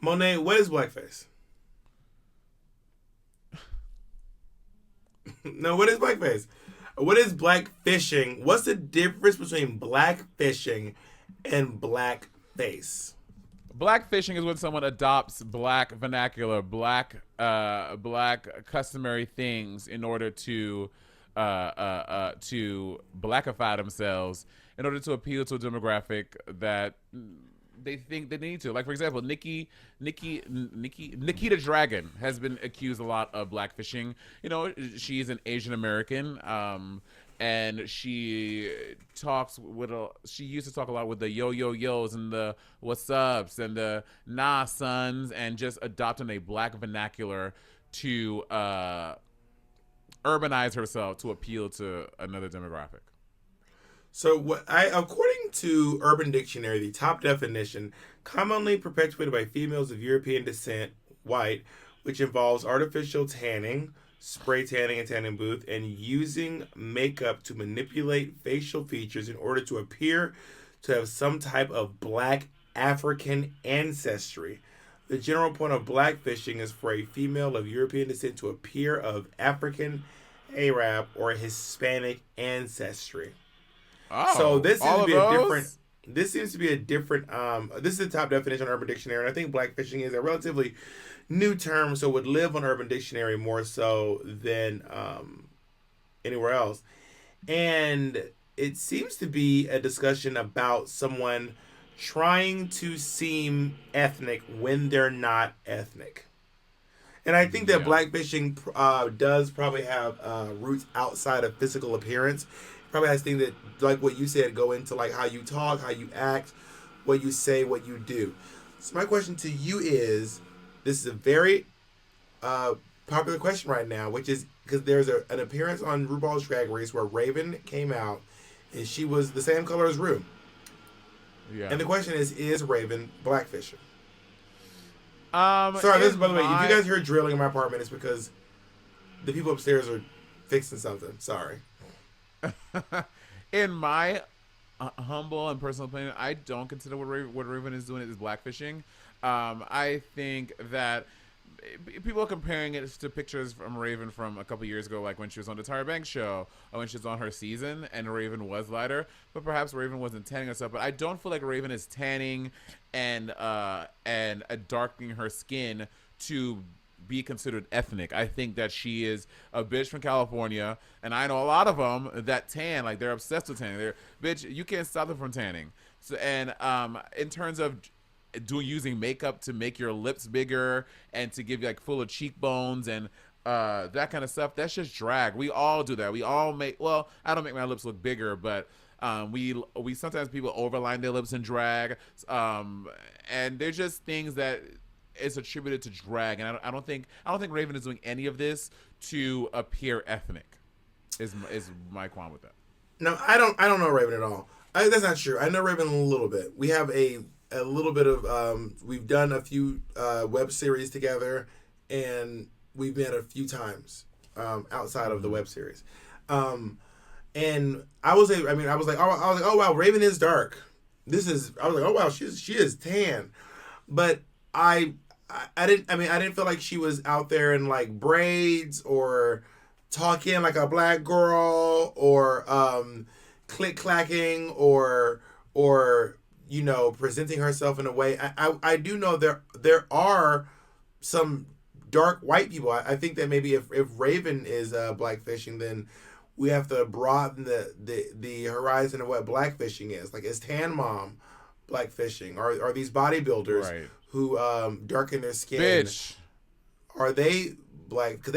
Monet, what is blackface? No, what is blackface? What is black fishing? What's the difference between black fishing and blackface? Black fishing is when someone adopts black vernacular, black customary things in order to blackify themselves in order to appeal to a demographic that they think they need to. Like for example, Nikita Dragon has been accused a lot of blackfishing. You know, she's an Asian American. And she used to talk a lot with the yo-yo-yos and the what's ups and the nah sons, and just adopting a black vernacular to urbanize herself to appeal to another demographic. So, according to Urban Dictionary, the top definition, commonly perpetuated by females of European descent, white, which involves artificial tanning, spray tanning and tanning booth, and using makeup to manipulate facial features in order to appear to have some type of black African ancestry. The general point of blackfishing is for a female of European descent to appear of African, Arab, or Hispanic ancestry. So Oh, this seems all to of be a different. those? This seems to be a different. This is the top definition on Urban Dictionary, and I think blackfishing is a relatively new term, so would live on Urban Dictionary more so than anywhere else. And it seems to be a discussion about someone trying to seem ethnic when they're not ethnic. And I think that Yeah. blackfishing does probably have roots outside of physical appearance. It probably has things that, like what you said, go into like how you talk, how you act, what you say, what you do. So my question to you is, this is a very popular question right now, which is because there's an appearance on RuPaul's Drag Race where Raven came out and she was the same color as Rue. Yeah. And the question is Raven blackfishing? Um, Sorry, this is, in by the way, if you my guys hear drilling in my apartment, it's because the people upstairs are fixing something. Sorry. in my humble and personal opinion, I don't consider what Raven is doing is blackfishing. I think that people are comparing it to pictures from Raven from a couple years ago, like when she was on the Tyra Banks show or when she was on her season, and Raven was lighter. But perhaps Raven wasn't tanning herself. But I don't feel like Raven is tanning and darkening her skin to be considered ethnic. I think that she is a bitch from California, and I know a lot of them that tan, like they're obsessed with tanning. They're bitch, you can't stop them from tanning. So, and in terms of using makeup to make your lips bigger and to give you like fuller cheekbones and that kind of stuff, that's just drag. We all do that. We all make, well, I don't make my lips look bigger, but we sometimes people overline their lips in drag, and they're just things that is attributed to drag, and I don't think Raven is doing any of this to appear ethnic. Is my qualm with that? No, I don't know Raven at all. That's not true. I know Raven a little bit. We have a little bit of we've done a few web series together, and we've met a few times outside of the web series. And I was I mean I was like, oh wow, Raven is dark. I was like, oh wow, she is tan. But I I didn't feel like she was out there in like braids or talking like a black girl or click clacking or presenting herself in a way. I do know there are some dark white people. I think that maybe if Raven is blackfishing, then we have to broaden the horizon of what blackfishing is. Like, is Tan Mom blackfishing? Are these bodybuilders Right, who darken their skin? bitch. Are they black? Because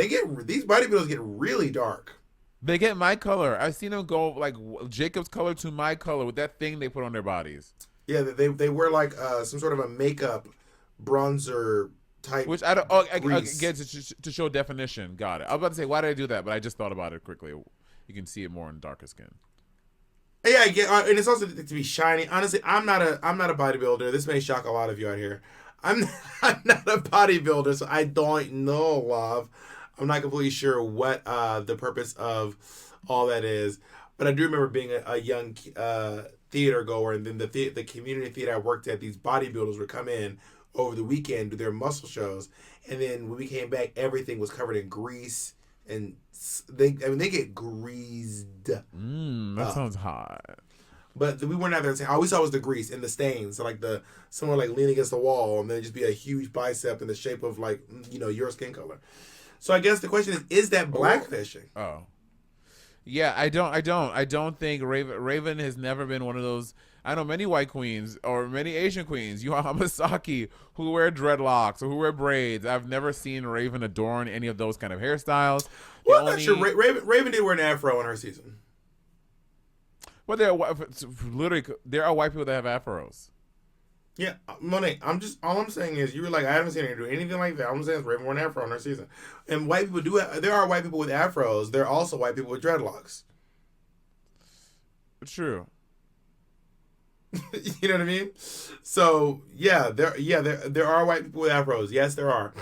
these bodybuilders get really dark. They get my color. I've seen them go like Jacob's color to my color with that thing they put on their bodies. Yeah, they wear like some sort of a makeup bronzer type Which I don't. Oh, I grease. get to show definition. Got it. I was about to say, why did I do that? But I just thought about it quickly. You can see it more in darker skin. Yeah, I get, and it's also to be shiny. Honestly, I'm not a bodybuilder. This may shock a lot of you out here. I'm I'm not a bodybuilder, so I don't know, love. I'm not completely sure what the purpose of all that is, but I do remember being a young theater goer, and then the community theater I worked at, these bodybuilders would come in over the weekend do their muscle shows, and then when we came back, everything was covered in grease, and they get greased. That sounds hot. But we weren't out there. All we saw was the grease and the stains. So like someone like leaning against the wall, and then just be a huge bicep in the shape of like your skin color. So I guess the question is that blackfishing? Oh, yeah. I don't think Raven has never been one of those. I know many white queens or many Asian queens, Yu Hamasaki, who wear dreadlocks or who wear braids. I've never seen Raven adorn any of those kind of hairstyles. Well, I'm not sure. Raven did wear an afro in her season. Well, there are white people that have afros. Yeah, Monet. All I'm saying is you were like, I haven't seen her do anything like that. All I'm saying is Raven wore an afro in her season, and white people do. There are white people with afros. There are also white people with dreadlocks. True. You know what I mean? So there are white people with afros. Yes, there are.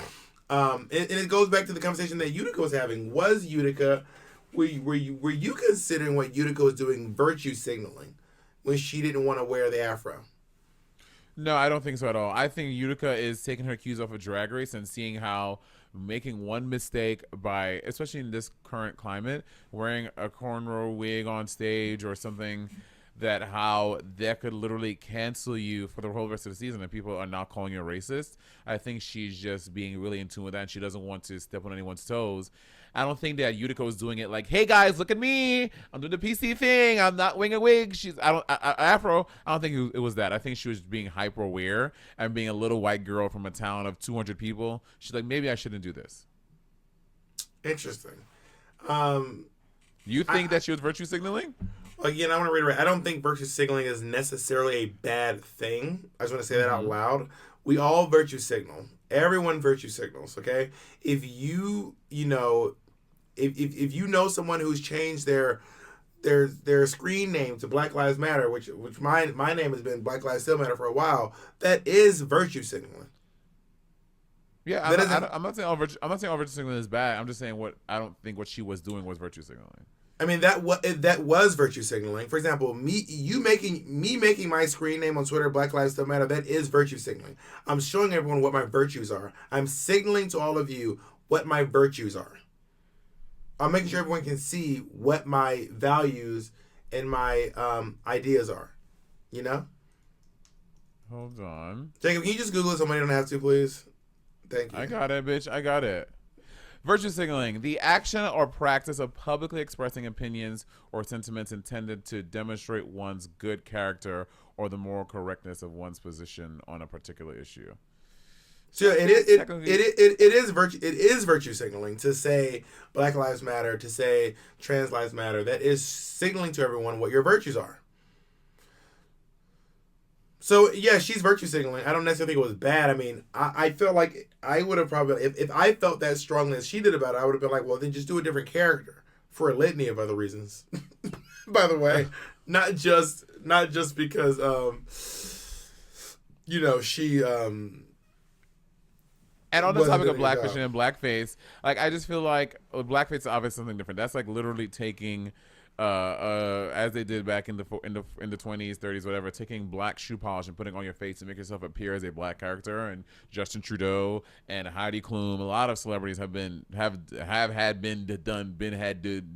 And it goes back to the conversation that Utica was having. Was Utica, were you considering what Utica was doing virtue signaling when she didn't want to wear the afro? No, I don't think so at all. I think Utica is taking her cues off of Drag Race and seeing how making one mistake by, especially in this current climate, wearing a cornrow wig on stage or something, that how that could literally cancel you for the whole rest of the season and people are not calling you a racist. I think she's just being really in tune with that, and she doesn't want to step on anyone's toes. I don't think that Utica was doing it like, hey guys, look at me, I'm doing the PC thing, I'm not wearing a wig, afro. I don't think it was that. I think she was being hyper aware and being a little white girl from a town of 200 people. She's like, maybe I shouldn't do this. Interesting. You think that she was virtue signaling? Again, I want to reiterate, I don't think virtue signaling is necessarily a bad thing. I just want to say that out loud. We all virtue signal. Everyone virtue signals, okay? If you know someone who's changed their screen name to Black Lives Matter, which my name has been Black Lives Still Matter for a while, that is virtue signaling. Yeah, I'm not saying all virtue signaling is bad. I'm just saying I don't think what she was doing was virtue signaling. I mean that was virtue signaling. For example, me making my screen name on Twitter Black Lives Still Matter, that is virtue signaling. I'm showing everyone what my virtues are. I'm signaling to all of you what my virtues are. I'm making sure everyone can see what my values and my ideas are. You know? Hold on. Jacob, can you just Google it? Somebody don't have to, please. Thank you. I got it, bitch. I got it. Virtue signaling, the action or practice of publicly expressing opinions or sentiments intended to demonstrate one's good character or the moral correctness of one's position on a particular issue. So it is virtue signaling to say Black Lives Matter, to say Trans Lives Matter. That is signaling to everyone what your virtues are. So, yeah, she's virtue signaling. I don't necessarily think it was bad. I mean, I feel like I would have probably, if I felt that strongly as she did about it, I would have been like, well, then just do a different character for a litany of other reasons. By the way, not just because, she, and on the topic of blackfishing and blackface, like, I just feel like blackface is obviously something different. That's like literally taking, as they did back in the 20s, 30s, whatever, taking black shoe polish and putting on your face to make yourself appear as a black character. And Justin Trudeau and Heidi Klum, a lot of celebrities have been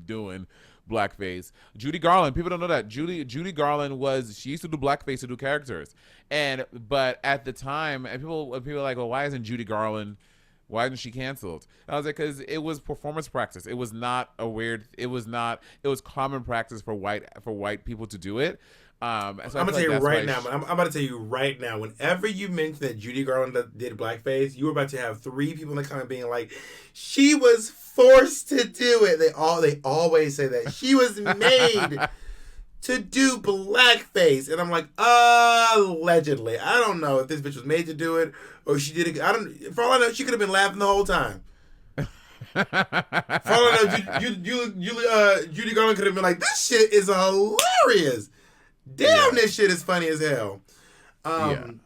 doing blackface. Judy Garland, people don't know that Judy Garland she used to do blackface to do characters, but at the time, and people are like, well, why isn't Judy Garland? Why isn't she canceled? And I was like, because it was performance practice. It was not a weird. It was common practice for white people to do it. So I'm gonna tell you right now. I'm about to tell you right now. Whenever you mention that Judy Garland did blackface, you were about to have 3 people in the comment being like, "She was forced to do it." They always say that she was made to do blackface, and I'm like, allegedly. I don't know if this bitch was made to do it or she did it. For all I know, she could have been laughing the whole time. For all I know, Judy Garland could have been like, "This shit is hilarious. Damn, This shit is funny as hell." But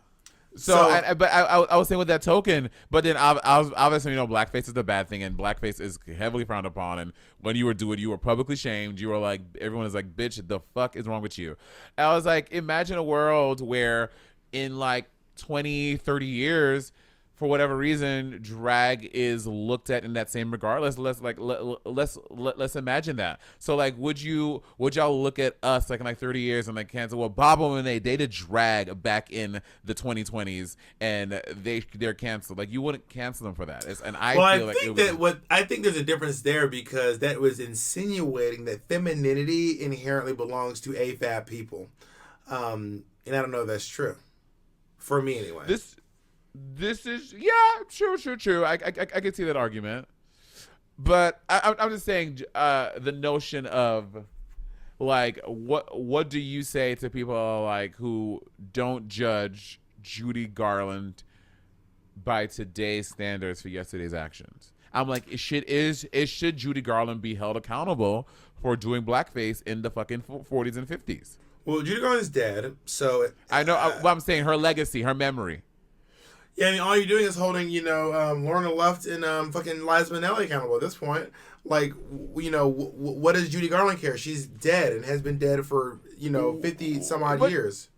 I was saying with that token, but then obviously, blackface is the bad thing, and blackface is heavily frowned upon. And when you were publicly shamed. You were like, everyone is like, "Bitch, the fuck is wrong with you?" And I was like, imagine a world where in like 20, 30 years, for whatever reason, drag is looked at in that same regard. Let's imagine that. So like, would y'all look at us like in like 30 years and like cancel? Well, Bob and Monet, they did drag back in the 2020s and they're canceled. Like, you wouldn't cancel them for that. And I feel like I think there's a difference there because that was insinuating that femininity inherently belongs to AFAB people, and I don't know if that's true. For me, anyway. This is true. I can see that argument, but I'm just saying the notion of like what do you say to people like who don't judge Judy Garland by today's standards for yesterday's actions? I'm like, should Judy Garland be held accountable for doing blackface in the fucking 40s and 50s? Well, Judy Garland's dead, so I know. I'm saying her legacy, her memory. Yeah, I mean, all you're doing is holding, Lorna Luft and fucking Liza Minnelli accountable at this point. Like, what does Judy Garland care? She's dead and has been dead for 50 some odd years.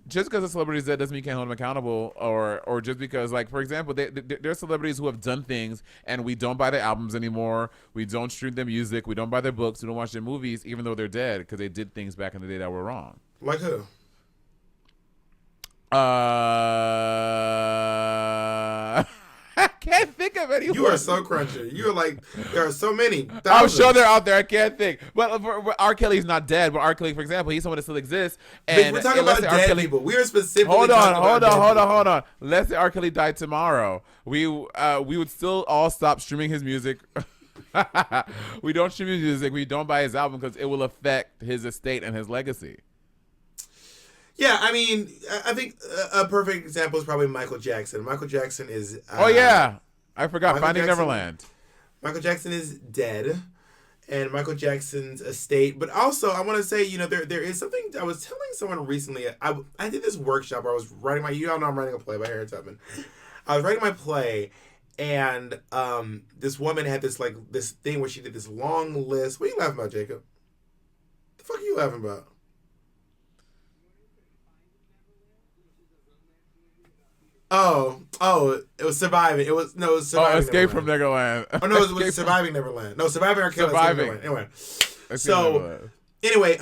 Just because a celebrity's dead doesn't mean you can't hold them accountable, or just because, like, for example, there's celebrities who have done things and we don't buy their albums anymore, we don't stream their music, we don't buy their books, we don't watch their movies, even though they're dead because they did things back in the day that were wrong. Like who? I can't think of anyone. You are so crunchy. You're like, there are so many. Thousands. I'm sure they're out there. I can't think. But R. Kelly's not dead. But R. Kelly, for example, he's someone that still exists. And we're talking about dead people. We are specifically hold on. Let's say R. Kelly died tomorrow. We would still all stop streaming his music. We don't stream his music. We don't buy his album because it will affect his estate and his legacy. Yeah, I mean, I think a perfect example is probably Michael Jackson. Michael Jackson is... oh, yeah. I forgot. Finding Neverland. Michael Jackson is dead, and Michael Jackson's estate. But also, I want to say, there is something... I was telling someone recently. I did this workshop where I was writing my... You all know I'm writing a play by Harriet Tubman. I was writing my play, and this woman had this thing where she did this long list. What are you laughing about, Jacob? The fuck are you laughing about? Oh, it was Surviving. It was Surviving. Oh, Escape from Neverland. Oh no, it was Surviving Neverland. No, Surviving or Killing. Surviving. Anyway,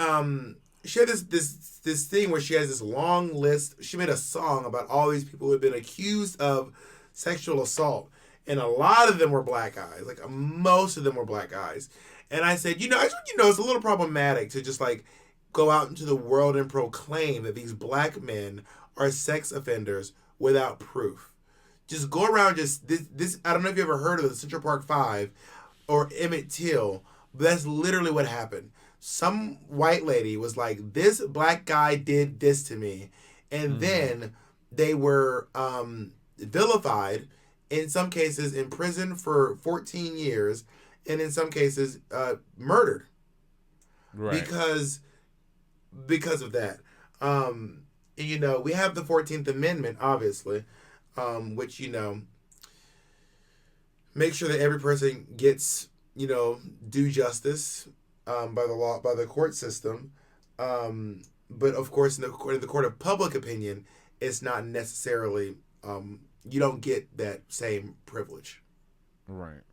she had this thing where she has this long list. She made a song about all these people who had been accused of sexual assault, and a lot of them were black guys. Like most of them were black guys. And I said, it's a little problematic to just like go out into the world and proclaim that these black men are sex offenders without proof. Just go around this I don't know if you ever heard of the Central Park 5 or Emmett Till, but that's literally what happened. Some white lady was like, this black guy did this to me. And then they were vilified, in some cases in prison for 14 years, and in some cases murdered. Right. Because of that. We have the 14th Amendment, obviously, which, make sure that every person gets, due justice by the law, by the court system. But, of course, in the court of public opinion, it's not necessarily, you don't get that same privilege. Right.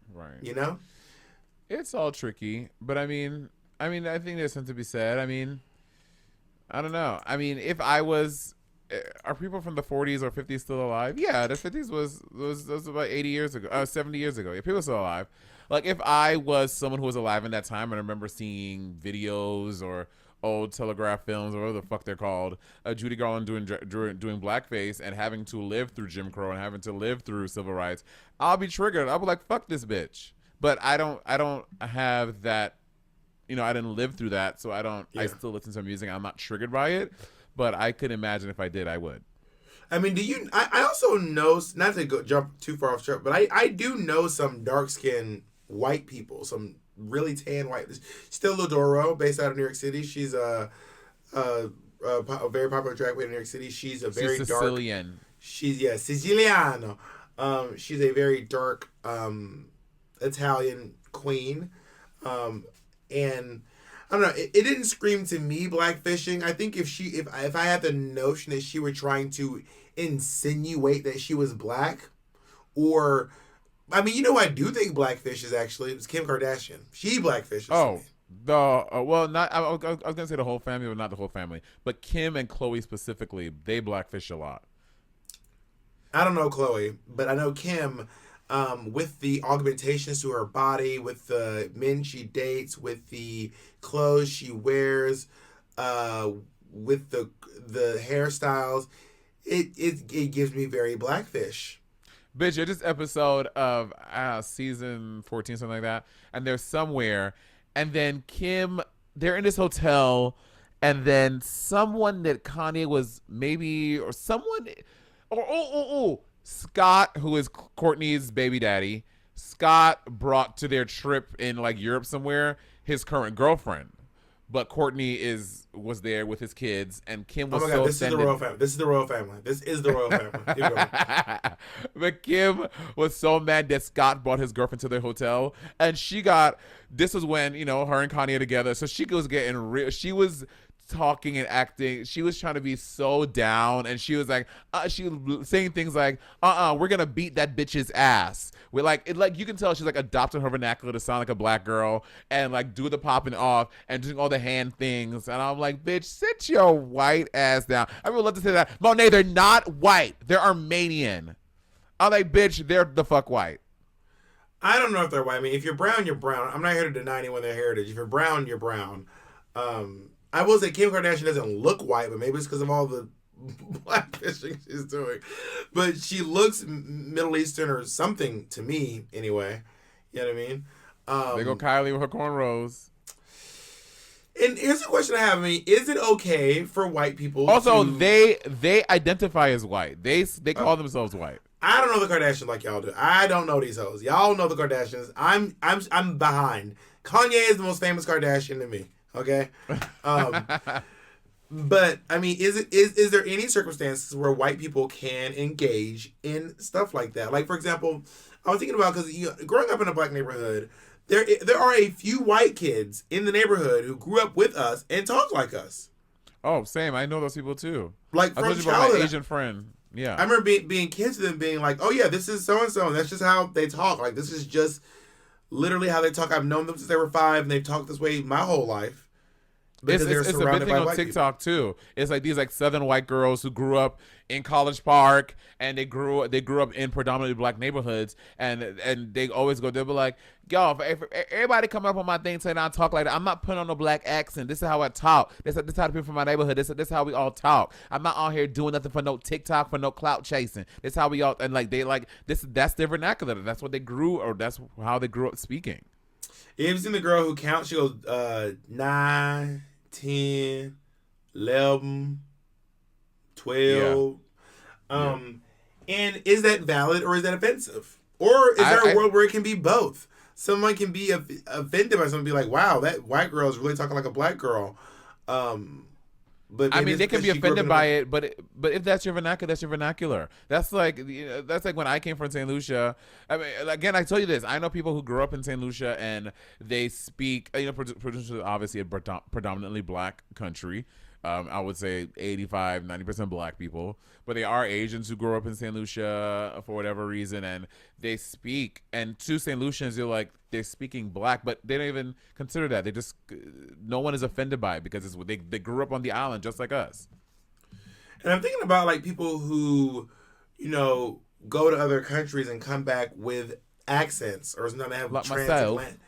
It's all tricky, but I think there's something to be said. I don't know. If I was, are people from the 40s or 50s still alive? Yeah, the 50s was about 80 years ago, 70 years ago. Yeah, people are still alive. Like if I was someone who was alive in that time, and I remember seeing videos or old Telegraph films or whatever the fuck they're called, Judy Garland doing blackface and having to live through Jim Crow and having to live through civil rights, I'll be triggered. I'll be like, fuck this bitch. But I don't have that. I didn't live through that, so I don't. Yeah. I still listen to music. I'm not triggered by it, but I could imagine if I did, I would. Do you? I also know, not to jump too far off track, but I do know some dark skinned white people, some really tan white. Stella Doro, based out of New York City. She's a very popular drag queen in New York City. She's very Sicilian. She's Siciliano. She's a very dark Italian queen. And I don't know, it didn't scream to me blackfishing. I think if I had the notion that she were trying to insinuate that she was black, or I mean, who I do think blackfish is actually, it's Kim Kardashian. She blackfishes. Oh, well, not. I was gonna say the whole family, but not the whole family. But Kim and Chloe specifically, they blackfish a lot. I don't know Chloe, but I know Kim. With the augmentations to her body, with the men she dates, with the clothes she wears, with the hairstyles, it gives me very blackfish. Bitch, you're this episode of season 14, something like that, and they're somewhere, and then Kim, they're in this hotel, and then someone that Kanye was maybe, or someone, Scott, who is Courtney's baby daddy, Scott brought to their trip in like Europe somewhere his current girlfriend, but Courtney was there with his kids, and Kim was so this is the royal family. This is the royal family. This is the royal family. But Kim was so mad that Scott brought his girlfriend to their hotel, and this was when her and Kanye are together, so she was getting real. She was talking and acting. She was trying to be so down, and she was like, she was saying things like, we're gonna beat that bitch's ass. We're like, you can tell she's like adopting her vernacular to sound like a black girl, and like do the popping off and doing all the hand things. And I'm like, bitch, sit your white ass down. I would love to say that. Monet, they're not white. They're Armenian. I'm like, bitch, they're the fuck white. I don't know if they're white. I mean, if you're brown, you're brown. I'm not here to deny anyone their heritage. If you're brown, you're brown. I will say Kim Kardashian doesn't look white, but maybe it's because of all the blackfishing she's doing. But she looks Middle Eastern or something to me, anyway. You know what I mean? They go Kylie with her cornrows. And here's a question I have. I mean, is it okay for white people Also, they identify as white. They call themselves white. I don't know the Kardashians like y'all do. I don't know these hoes. Y'all know the Kardashians. I'm behind. Kanye is the most famous Kardashian to me. Okay, but I mean, is there any circumstances where white people can engage in stuff like that? Like, for example, I was thinking about, because growing up in a black neighborhood, there are a few white kids in the neighborhood who grew up with us and talk like us. Oh, same. I know those people too. Like, I from told you about childhood, my Asian friend. Yeah, I remember being kids to them, being like, "Oh yeah, this is so and so, and that's just how they talk. Like, this is just literally how they talk. I've known them since they were 5, and they've talked this way my whole life." It's a big thing on TikTok too. It's like these like Southern white girls who grew up in College Park, and they grew up in predominantly black neighborhoods, and they always they'll be like, yo, if everybody come up on my thing saying I talk like that, I'm not putting on a black accent. This is how I talk. This is how the people from my neighborhood. This is how we all talk. I'm not out here doing nothing for no TikTok, for no clout chasing. This is how we all, and like they like this. That's their vernacular. That's what they grew, or that's how they grew up speaking. You ever seen the girl who counts? She goes 9, 10, 11, 12. Yeah. And is that valid or is that offensive? Or is there a world where it can be both? Someone can be offended by something and be like, wow, that white girl is really talking like a black girl. But I mean, they can be offended by it, but if that's your vernacular, that's your vernacular. That's like when I came from St. Lucia. I mean, again, I tell you this. I know people who grew up in St. Lucia and they speak. Producer obviously a predominantly black country. I would say 85-90% black people, but they are Asians who grow up in St. Lucia for whatever reason, and they speak. And to St. Lucians, they're speaking black, but they don't even consider that. They just, no one is offended by it because they grew up on the island just like us. And I'm thinking about like people who, go to other countries and come back with accents, or sometimes they have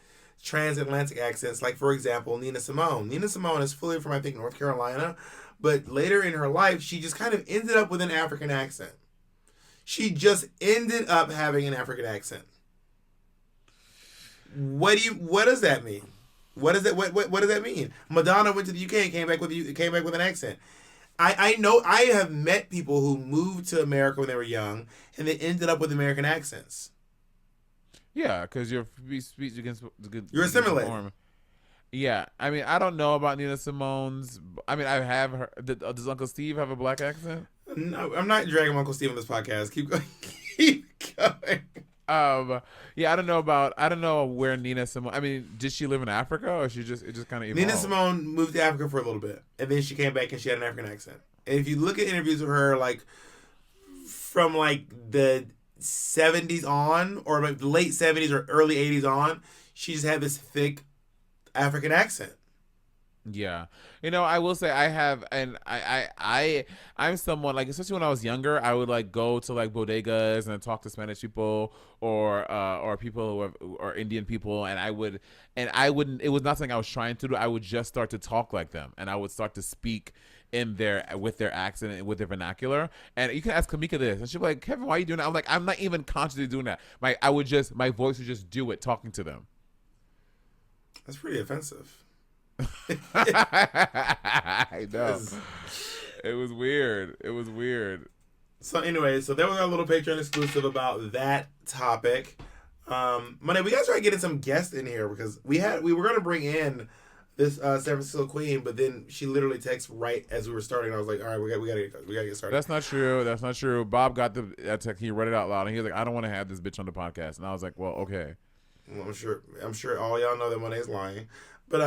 transatlantic accents. Like, for example, Nina Simone. Nina Simone is fully from, I think, North Carolina, but later in her life, she just kind of ended up with an African accent. She just ended up having an African accent. What does that mean? What does that mean? Madonna went to the UK and came back with an accent. I know I have met people who moved to America when they were young and they ended up with American accents. Yeah, because your speech against you're assimilated. Yeah, I mean, I don't know about Nina Simone's. I mean, I have her. Does Uncle Steve have a black accent? No, I'm not dragging Uncle Steve on this podcast. Keep going. Keep going. Yeah, I don't know where Nina Simone. I mean, did she live in Africa, or it just kind of evolved? Nina Simone moved to Africa for a little bit, and then she came back and she had an African accent. And if you look at interviews with her, like from like the 70s on, or like the late 70s or early 80s on, she just had this thick African accent. Yeah, I will say I have, and I'm someone like, especially when I was younger, I would like go to like bodegas and talk to Spanish people or people or Indian people, and I wouldn't. It was not something I was trying to do. I would just start to talk like them, and I would start to speak with their accent and with their vernacular. And you can ask Kamika this, and she'll be like, Kevin, why are you doing that? I'm like, I'm not even consciously doing that. My voice would just do it talking to them. That's pretty offensive. I know. It was weird. So anyway, so that was our little Patreon exclusive about that topic. Monday, we gotta try getting some guests in here because we were gonna bring in this San Francisco queen, but then she literally texted right as we were starting. I was like, all right, we gotta get started. That's not true. Bob got the text. He read it out loud, and he was like, I don't want to have this bitch on the podcast. And I was like, well, okay. Well, I'm sure all y'all know that Monet's lying, but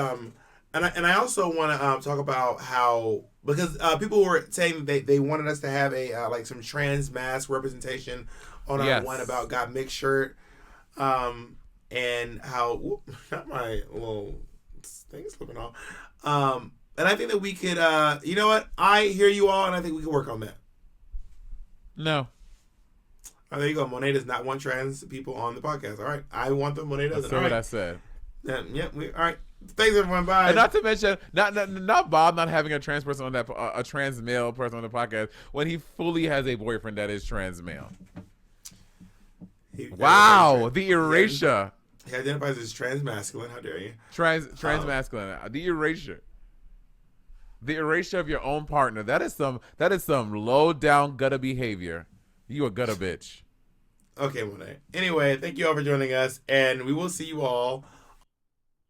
And I also want to talk about how, because people were saying they wanted us to have a like some trans mask representation on our One About Got Mixed shirt, and how not my little thing slipping off, and I think that we could, you know what, I hear you all, and I think we can work on that. No. Oh, there you go. Monet does not want trans people on the podcast. All right, I want them. Monet doesn't. That's what I said. Yeah. All right. Thanks everyone. Bye. And not to mention, not Bob not having a trans person on that, a trans male person on the podcast when he fully has a boyfriend that is trans male. Wow, the erasure. He identifies as trans masculine. How dare you? Trans masculine. The erasure. The erasure of your own partner. That is some low down gutter behavior. You a gutter bitch. Okay, Monet. Anyway, thank you all for joining us, and we will see you all